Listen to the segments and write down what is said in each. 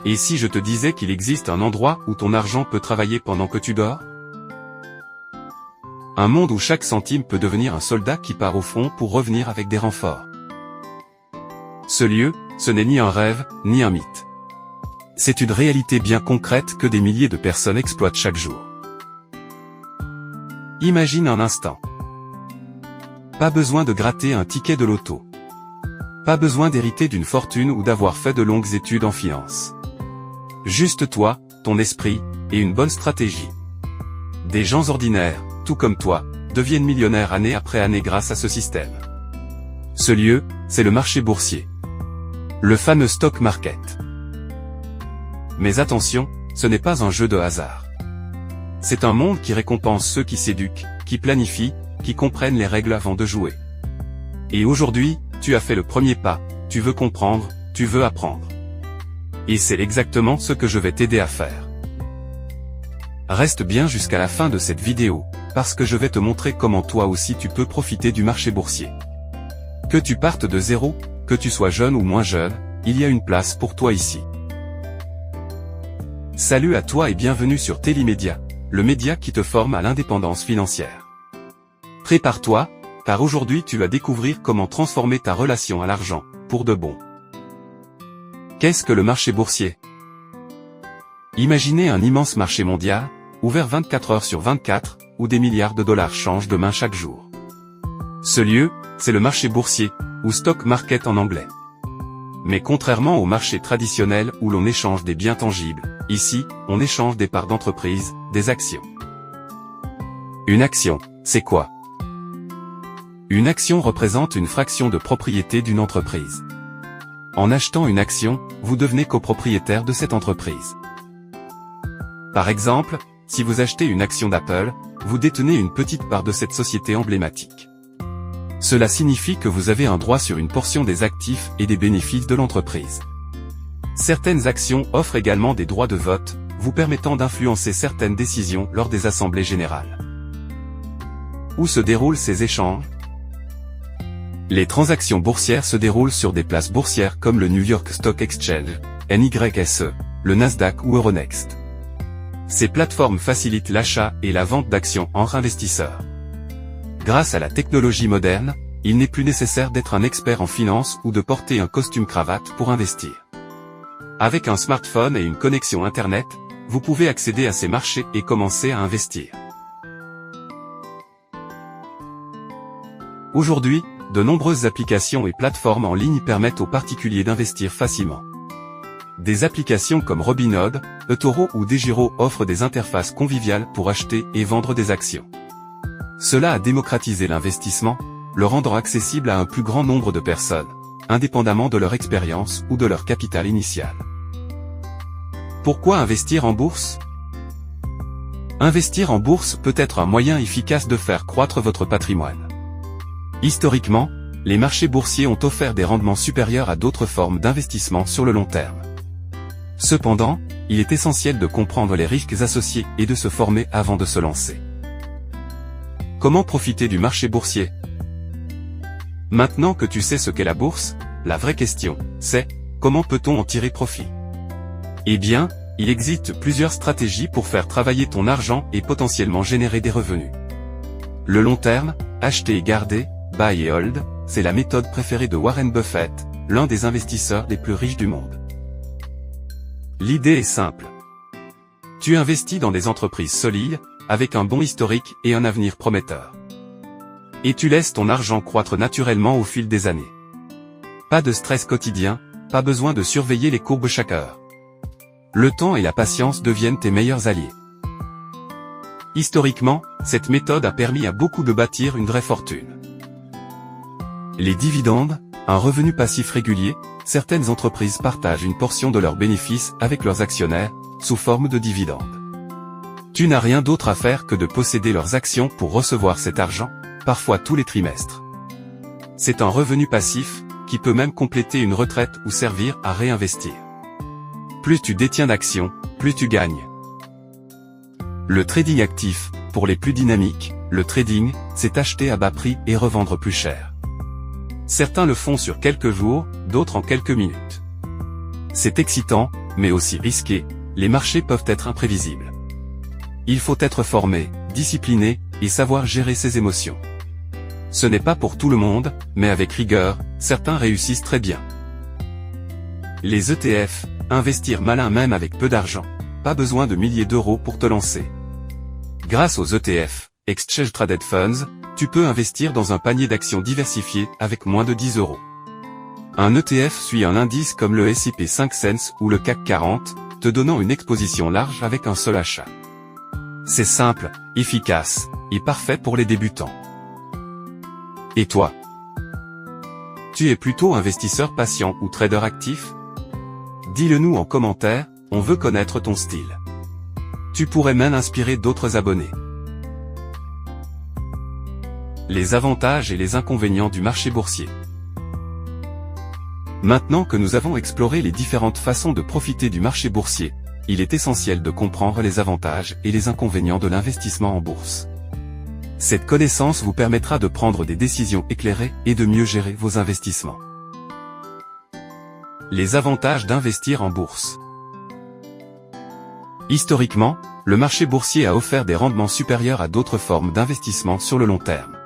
Et si je te disais qu'il existe un endroit où ton argent peut travailler pendant que tu dors? Un monde où chaque centime peut devenir un soldat qui part au front pour revenir avec des renforts. Ce lieu, ce n'est ni un rêve, ni un mythe. C'est une réalité bien concrète que des milliers de personnes exploitent chaque jour. Imagine un instant. Pas besoin de gratter un ticket de loto. Pas besoin d'hériter d'une fortune ou d'avoir fait de longues études en finance. Juste toi, ton esprit, et une bonne stratégie. Des gens ordinaires, tout comme toi, deviennent millionnaires année après année grâce à ce système. Ce lieu, c'est le marché boursier. Le fameux stock market. Mais attention, ce n'est pas un jeu de hasard. C'est un monde qui récompense ceux qui s'éduquent, qui planifient, qui comprennent les règles avant de jouer. Et aujourd'hui, tu as fait le premier pas, tu veux comprendre, tu veux apprendre. Et c'est exactement ce que je vais t'aider à faire. Reste bien jusqu'à la fin de cette vidéo, parce que je vais te montrer comment toi aussi tu peux profiter du marché boursier. Que tu partes de zéro, que tu sois jeune ou moins jeune, il y a une place pour toi ici. Salut à toi et bienvenue sur Télémédia, le média qui te forme à l'indépendance financière. Prépare-toi, car aujourd'hui tu vas découvrir comment transformer ta relation à l'argent, pour de bon. Qu'est-ce que le marché boursier? Imaginez un immense marché mondial, ouvert 24 heures sur 24, où des milliards de dollars changent de main chaque jour. Ce lieu, c'est le marché boursier, ou stock market en anglais. Mais contrairement au marché traditionnel où l'on échange des biens tangibles, ici, on échange des parts d'entreprise, des actions. Une action, c'est quoi? Une action représente une fraction de propriété d'une entreprise. En achetant une action, vous devenez copropriétaire de cette entreprise. Par exemple, si vous achetez une action d'Apple, vous détenez une petite part de cette société emblématique. Cela signifie que vous avez un droit sur une portion des actifs et des bénéfices de l'entreprise. Certaines actions offrent également des droits de vote, vous permettant d'influencer certaines décisions lors des assemblées générales. Où se déroulent ces échanges? Les transactions boursières se déroulent sur des places boursières comme le New York Stock Exchange, NYSE, le Nasdaq ou Euronext. Ces plateformes facilitent l'achat et la vente d'actions entre investisseurs. Grâce à la technologie moderne, il n'est plus nécessaire d'être un expert en finance ou de porter un costume cravate pour investir. Avec un smartphone et une connexion Internet, vous pouvez accéder à ces marchés et commencer à investir. Aujourd'hui, de nombreuses applications et plateformes en ligne permettent aux particuliers d'investir facilement. Des applications comme Robinhood, eToro ou Degiro offrent des interfaces conviviales pour acheter et vendre des actions. Cela a démocratisé l'investissement, le rendant accessible à un plus grand nombre de personnes, indépendamment de leur expérience ou de leur capital initial. Pourquoi investir en bourse? Investir en bourse peut être un moyen efficace de faire croître votre patrimoine. Historiquement, les marchés boursiers ont offert des rendements supérieurs à d'autres formes d'investissement sur le long terme. Cependant, il est essentiel de comprendre les risques associés et de se former avant de se lancer. Comment profiter du marché boursier? Maintenant que tu sais ce qu'est la bourse, la vraie question, c'est, comment peut-on en tirer profit? Eh bien, il existe plusieurs stratégies pour faire travailler ton argent et potentiellement générer des revenus. Le long terme, acheter et garder, buy et hold, c'est la méthode préférée de Warren Buffett, l'un des investisseurs les plus riches du monde. L'idée est simple. Tu investis dans des entreprises solides, avec un bon historique et un avenir prometteur. Et tu laisses ton argent croître naturellement au fil des années. Pas de stress quotidien, pas besoin de surveiller les courbes chaque heure. Le temps et la patience deviennent tes meilleurs alliés. Historiquement, cette méthode a permis à beaucoup de bâtir une vraie fortune. Les dividendes, un revenu passif régulier, certaines entreprises partagent une portion de leurs bénéfices avec leurs actionnaires, sous forme de dividendes. Tu n'as rien d'autre à faire que de posséder leurs actions pour recevoir cet argent, parfois tous les trimestres. C'est un revenu passif, qui peut même compléter une retraite ou servir à réinvestir. Plus tu détiens d'actions, plus tu gagnes. Le trading actif, pour les plus dynamiques, le trading, c'est acheter à bas prix et revendre plus cher. Certains le font sur quelques jours, d'autres en quelques minutes. C'est excitant, mais aussi risqués, les marchés peuvent être imprévisibles. Il faut être formé, discipliné, et savoir gérer ses émotions. Ce n'est pas pour tout le monde, mais avec rigueur, certains réussissent très bien. Les ETF, investir malin même avec peu d'argent. Pas besoin de milliers d'euros pour te lancer. Grâce aux ETF, Exchange Traded Funds, tu peux investir dans un panier d'actions diversifiées avec moins de 10 euros. Un ETF suit un indice comme le S&P 500 ou le CAC 40, te donnant une exposition large avec un seul achat. C'est simple, efficace, et parfait pour les débutants. Et toi? Tu es plutôt investisseur patient ou trader actif? Dis-le nous en commentaire, on veut connaître ton style. Tu pourrais même inspirer d'autres abonnés. Les avantages et les inconvénients du marché boursier. Maintenant que nous avons exploré les différentes façons de profiter du marché boursier, il est essentiel de comprendre les avantages et les inconvénients de l'investissement en bourse. Cette connaissance vous permettra de prendre des décisions éclairées et de mieux gérer vos investissements. Les avantages d'investir en bourse. Historiquement, le marché boursier a offert des rendements supérieurs à d'autres formes d'investissement sur le long terme.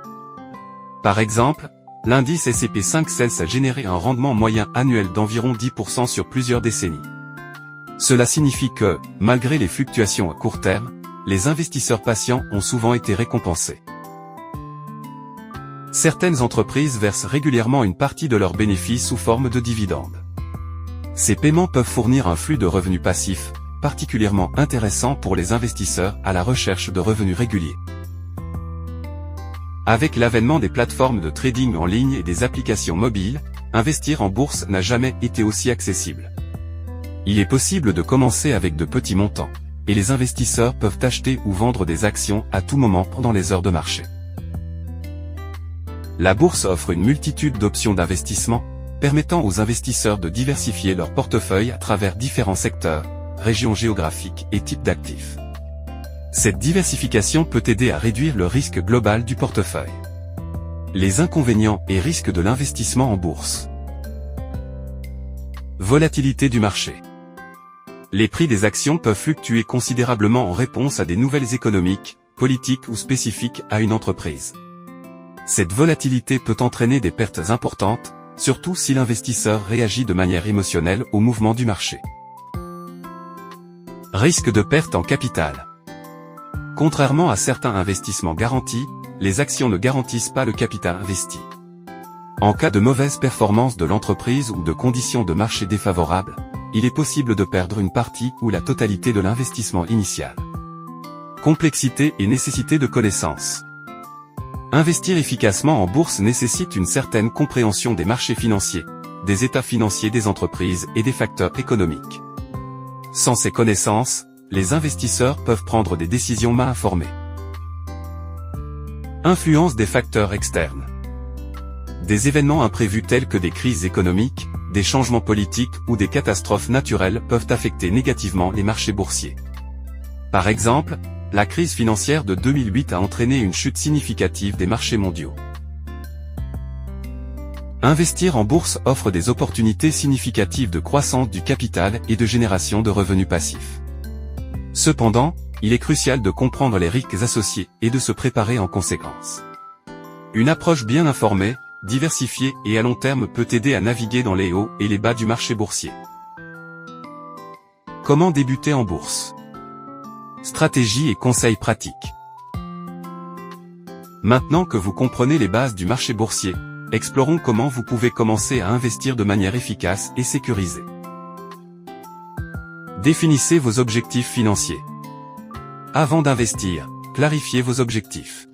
Par exemple, l'indice S&P 500 a généré un rendement moyen annuel d'environ 10% sur plusieurs décennies. Cela signifie que, malgré les fluctuations à court terme, les investisseurs patients ont souvent été récompensés. Certaines entreprises versent régulièrement une partie de leurs bénéfices sous forme de dividendes. Ces paiements peuvent fournir un flux de revenus passifs, particulièrement intéressant pour les investisseurs à la recherche de revenus réguliers. Avec l'avènement des plateformes de trading en ligne et des applications mobiles, investir en bourse n'a jamais été aussi accessible. Il est possible de commencer avec de petits montants, et les investisseurs peuvent acheter ou vendre des actions à tout moment pendant les heures de marché. La bourse offre une multitude d'options d'investissement, permettant aux investisseurs de diversifier leur portefeuille à travers différents secteurs, régions géographiques et types d'actifs. Cette diversification peut aider à réduire le risque global du portefeuille. Les inconvénients et risques de l'investissement en bourse. Volatilité du marché. Les prix des actions peuvent fluctuer considérablement en réponse à des nouvelles économiques, politiques ou spécifiques à une entreprise. Cette volatilité peut entraîner des pertes importantes, surtout si l'investisseur réagit de manière émotionnelle au mouvement du marché. Risque de perte en capital. Contrairement à certains investissements garantis, les actions ne garantissent pas le capital investi. En cas de mauvaise performance de l'entreprise ou de conditions de marché défavorables, il est possible de perdre une partie ou la totalité de l'investissement initial. Complexité et nécessité de connaissances. Investir efficacement en bourse nécessite une certaine compréhension des marchés financiers, des états financiers des entreprises et des facteurs économiques. Sans ces connaissances, les investisseurs peuvent prendre des décisions mal informées. Influence des facteurs externes. Des événements imprévus tels que des crises économiques, des changements politiques ou des catastrophes naturelles peuvent affecter négativement les marchés boursiers. Par exemple, la crise financière de 2008 a entraîné une chute significative des marchés mondiaux. Investir en bourse offre des opportunités significatives de croissance du capital et de génération de revenus passifs. Cependant, il est crucial de comprendre les risques associés et de se préparer en conséquence. Une approche bien informée, diversifiée et à long terme peut aider à naviguer dans les hauts et les bas du marché boursier. Comment débuter en bourse? Stratégie et conseils pratiques. Maintenant que vous comprenez les bases du marché boursier, explorons comment vous pouvez commencer à investir de manière efficace et sécurisée. Définissez vos objectifs financiers. Avant d'investir, clarifiez vos objectifs.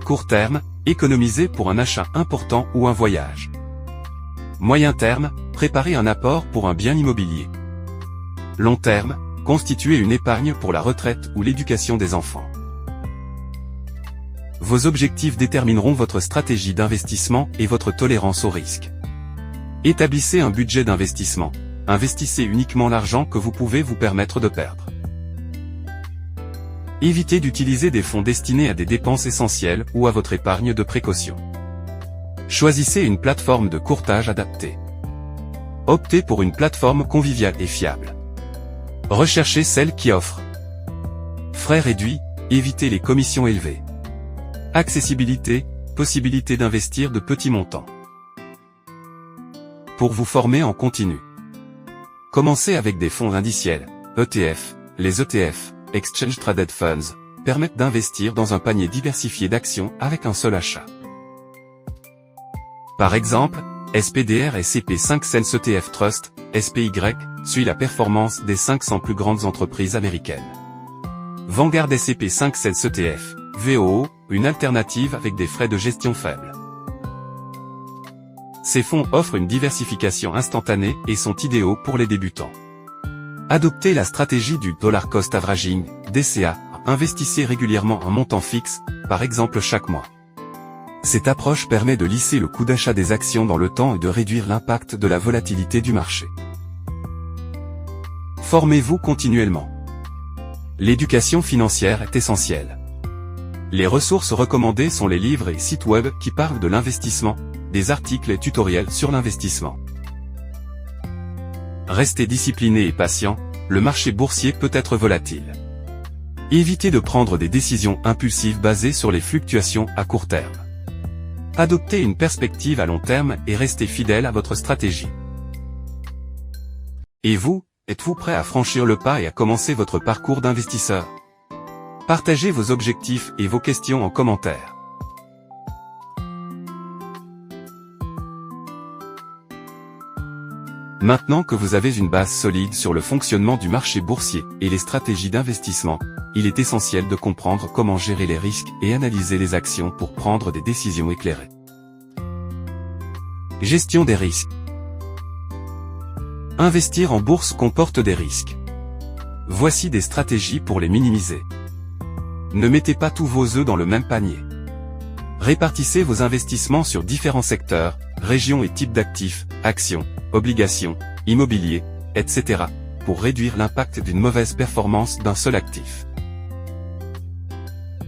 Court terme, économisez pour un achat important ou un voyage. Moyen terme, préparez un apport pour un bien immobilier. Long terme, constituez une épargne pour la retraite ou l'éducation des enfants. Vos objectifs détermineront votre stratégie d'investissement et votre tolérance au risque. Établissez un budget d'investissement. Investissez uniquement l'argent que vous pouvez vous permettre de perdre. Évitez d'utiliser des fonds destinés à des dépenses essentielles ou à votre épargne de précaution. Choisissez une plateforme de courtage adaptée. Optez pour une plateforme conviviale et fiable. Recherchez celle qui offre frais réduits, évitez les commissions élevées. Accessibilité, possibilité d'investir de petits montants. Pour vous former en continu. Commencez avec des fonds indiciels, ETF. Les ETF, Exchange Traded Funds, permettent d'investir dans un panier diversifié d'actions avec un seul achat. Par exemple, SPDR SCP 5 Cents ETF Trust, SPY, suit la performance des 500 plus grandes entreprises américaines. Vanguard SCP 5 Cents ETF, VOO, une alternative avec des frais de gestion faibles. Ces fonds offrent une diversification instantanée et sont idéaux pour les débutants. Adoptez la stratégie du Dollar Cost Averaging, DCA, investissez régulièrement un montant fixe, par exemple chaque mois. Cette approche permet de lisser le coût d'achat des actions dans le temps et de réduire l'impact de la volatilité du marché. Formez-vous continuellement. L'éducation financière est essentielle. Les ressources recommandées sont les livres et sites web qui parlent de l'investissement, des articles et tutoriels sur l'investissement. Restez discipliné et patient, le marché boursier peut être volatile. Évitez de prendre des décisions impulsives basées sur les fluctuations à court terme. Adoptez une perspective à long terme et restez fidèle à votre stratégie. Et vous, êtes-vous prêt à franchir le pas et à commencer votre parcours d'investisseur? Partagez vos objectifs et vos questions en commentaire. Maintenant que vous avez une base solide sur le fonctionnement du marché boursier et les stratégies d'investissement, il est essentiel de comprendre comment gérer les risques et analyser les actions pour prendre des décisions éclairées. Gestion des risques. Investir en bourse comporte des risques. Voici des stratégies pour les minimiser. Ne mettez pas tous vos œufs dans le même panier. Répartissez vos investissements sur différents secteurs, régions et types d'actifs, actions, obligations, immobilier, etc., pour réduire l'impact d'une mauvaise performance d'un seul actif.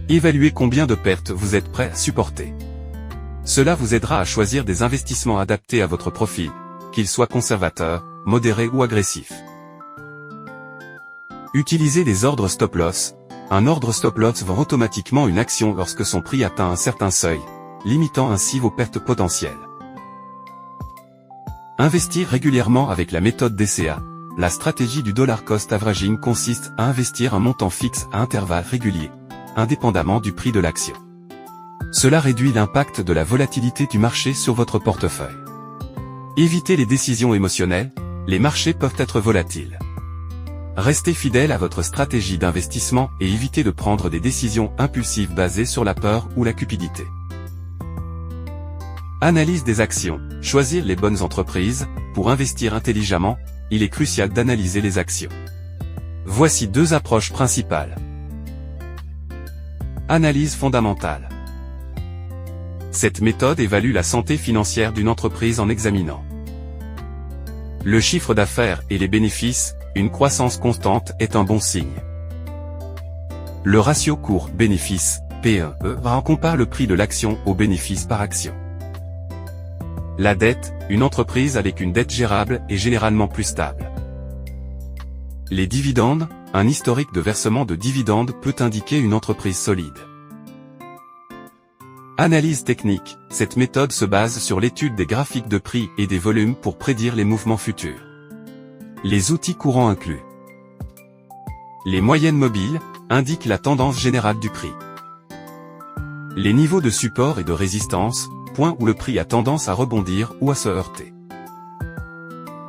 Évaluez combien de pertes vous êtes prêt à supporter. Cela vous aidera à choisir des investissements adaptés à votre profil, qu'ils soient conservateurs, modérés ou agressifs. Utilisez des ordres stop-loss. Un ordre stop-loss vend automatiquement une action lorsque son prix atteint un certain seuil, limitant ainsi vos pertes potentielles. Investir régulièrement avec la méthode DCA. La stratégie du Dollar Cost Averaging consiste à investir un montant fixe à intervalles réguliers, indépendamment du prix de l'action. Cela réduit l'impact de la volatilité du marché sur votre portefeuille. Évitez les décisions émotionnelles, les marchés peuvent être volatiles. Restez fidèle à votre stratégie d'investissement et évitez de prendre des décisions impulsives basées sur la peur ou la cupidité. Analyse des actions. Choisir les bonnes entreprises. Pour investir intelligemment, il est crucial d'analyser les actions. Voici deux approches principales. Analyse fondamentale. Cette méthode évalue la santé financière d'une entreprise en examinant le chiffre d'affaires et les bénéfices. Une croissance constante est un bon signe. Le ratio cours-bénéfice, P/E, compare le prix de l'action au bénéfice par action. La dette, une entreprise avec une dette gérable est généralement plus stable. Les dividendes, un historique de versement de dividendes peut indiquer une entreprise solide. Analyse technique, cette méthode se base sur l'étude des graphiques de prix et des volumes pour prédire les mouvements futurs. Les outils courants incluent les moyennes mobiles, indiquent la tendance générale du prix. Les niveaux de support et de résistance, point où le prix a tendance à rebondir ou à se heurter.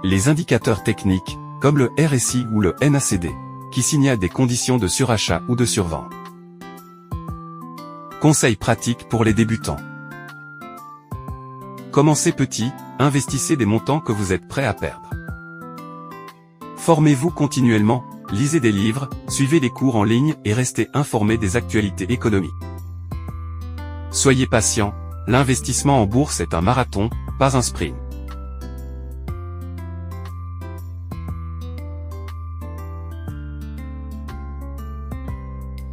Les indicateurs techniques, comme le RSI ou le NACD, qui signalent des conditions de surachat ou de survente. Conseils pratiques pour les débutants. Commencez petit, investissez des montants que vous êtes prêt à perdre. Formez-vous continuellement, lisez des livres, suivez des cours en ligne et restez informé des actualités économiques. Soyez patient, l'investissement en bourse est un marathon, pas un sprint.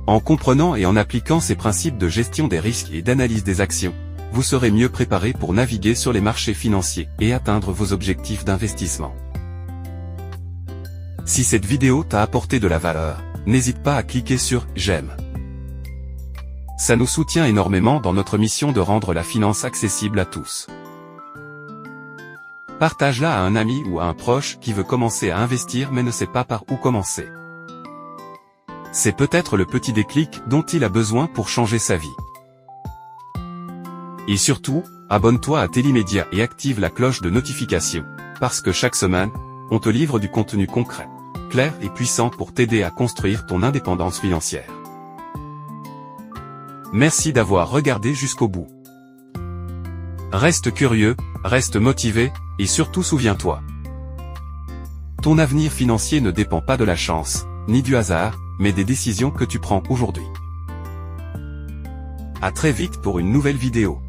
En comprenant et en appliquant ces principes de gestion des risques et d'analyse des actions, vous serez mieux préparé pour naviguer sur les marchés financiers et atteindre vos objectifs d'investissement. Si cette vidéo t'a apporté de la valeur, n'hésite pas à cliquer sur « J'aime ». Ça nous soutient énormément dans notre mission de rendre la finance accessible à tous. Partage-la à un ami ou à un proche qui veut commencer à investir mais ne sait pas par où commencer. C'est peut-être le petit déclic dont il a besoin pour changer sa vie. Et surtout, abonne-toi à Télémédia et active la cloche de notification, parce que chaque semaine, on te livre du contenu concret, clair et puissant pour t'aider à construire ton indépendance financière. Merci d'avoir regardé jusqu'au bout. Reste curieux, reste motivé, et surtout souviens-toi. Ton avenir financier ne dépend pas de la chance, ni du hasard, mais des décisions que tu prends aujourd'hui. À très vite pour une nouvelle vidéo.